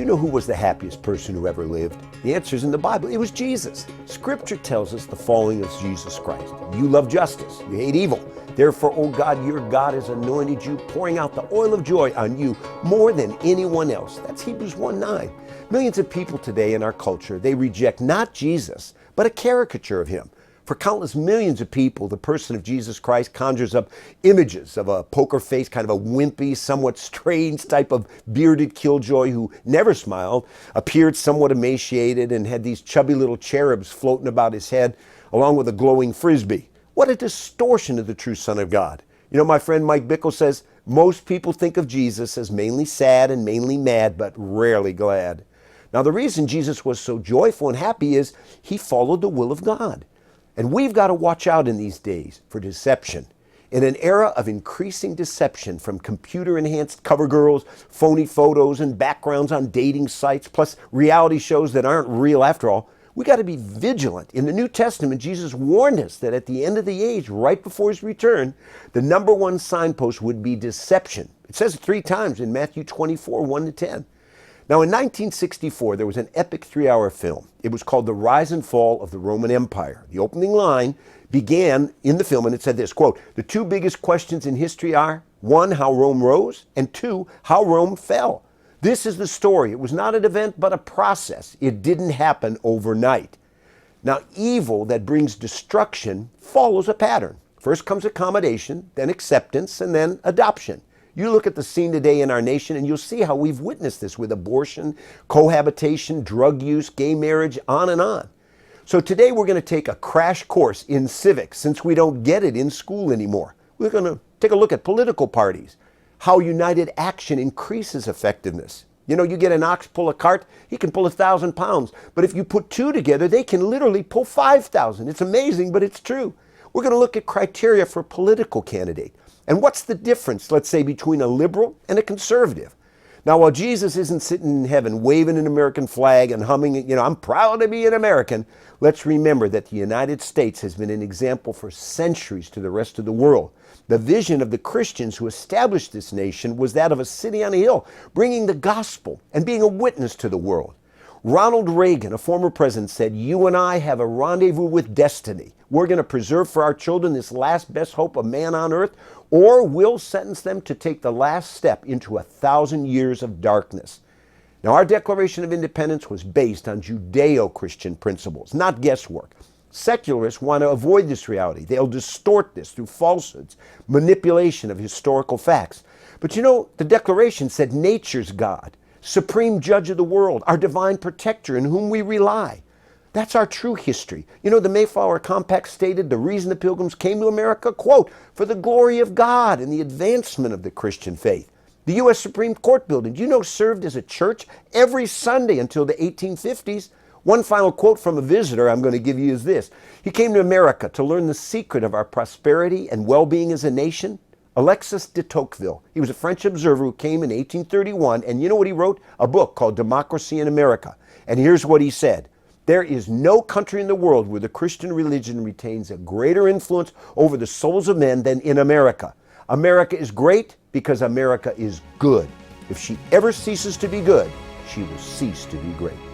you know who was the happiest person who ever lived? The answer is in the Bible. It was Jesus. Scripture tells us the following of Jesus Christ. You love justice. You hate evil. Therefore, O God, your God has anointed you, pouring out the oil of joy on you more than anyone else. That's Hebrews 1:9. Millions of people today in our culture, they reject not Jesus, but a caricature of him. For countless millions of people, the person of Jesus Christ conjures up images of a poker face, kind of a wimpy, somewhat strange type of bearded killjoy who never smiled, appeared somewhat emaciated, and had these chubby little cherubs floating about his head, along with a glowing frisbee. What a distortion of the true Son of God. You know, my friend Mike Bickle says, most people think of Jesus as mainly sad and mainly mad, but rarely glad. Now, the reason Jesus was so joyful and happy is he followed the will of God. And we've got to watch out in these days for deception. In an era of increasing deception from computer-enhanced cover girls, phony photos, and backgrounds on dating sites, plus reality shows that aren't real after all, we got to be vigilant. In the New Testament, Jesus warned us that at the end of the age, right before his return, the number one signpost would be deception. It says it 3 times in Matthew 24, 1-10. Now, in 1964, there was an epic 3-hour film. It was called The Rise and Fall of the Roman Empire. The opening line began in the film, and it said this, quote, "The 2 biggest questions in history are, 1, how Rome rose, and 2, how Rome fell. This is the story. It was not an event, but a process. It didn't happen overnight." Now, evil that brings destruction follows a pattern. First comes accommodation, then acceptance, and then adoption. You look at the scene today in our nation and you'll see how we've witnessed this with abortion, cohabitation, drug use, gay marriage, on and on. So today we're going to take a crash course in civics since we don't get it in school anymore. We're going to take a look at political parties, how united action increases effectiveness. You know, you get an ox pull a cart, he can pull 1,000 pounds. But if you put 2 together, they can literally pull 5,000. It's amazing, but it's true. We're going to look at criteria for a political candidate. And what's the difference, let's say, between a liberal and a conservative? Now, while Jesus isn't sitting in heaven waving an American flag and humming, I'm proud to be an American, let's remember that the United States has been an example for centuries to the rest of the world. The vision of the Christians who established this nation was that of a city on a hill, bringing the gospel and being a witness to the world. Ronald Reagan, a former president, said, "You and I have a rendezvous with destiny. We're going to preserve for our children this last best hope of man on earth, or we'll sentence them to take the last step into 1,000 years of darkness." Now, our Declaration of Independence was based on Judeo-Christian principles, not guesswork. Secularists want to avoid this reality. They'll distort this through falsehoods, manipulation of historical facts. But the Declaration said nature's God, supreme judge of the world, our divine protector in whom we rely. That's our true history. The Mayflower Compact stated the reason the Pilgrims came to America, quote, "for the glory of God and the advancement of the Christian faith." The U.S. Supreme Court building, served as a church every Sunday until the 1850s. One final quote from a visitor I'm going to give you is this. He came to America to learn the secret of our prosperity and well-being as a nation. Alexis de Tocqueville. He was a French observer who came in 1831, and you know what he wrote? A book called Democracy in America. And here's what he said. "There is no country in the world where the Christian religion retains a greater influence over the souls of men than in America. America is great because America is good. If she ever ceases to be good, she will cease to be great."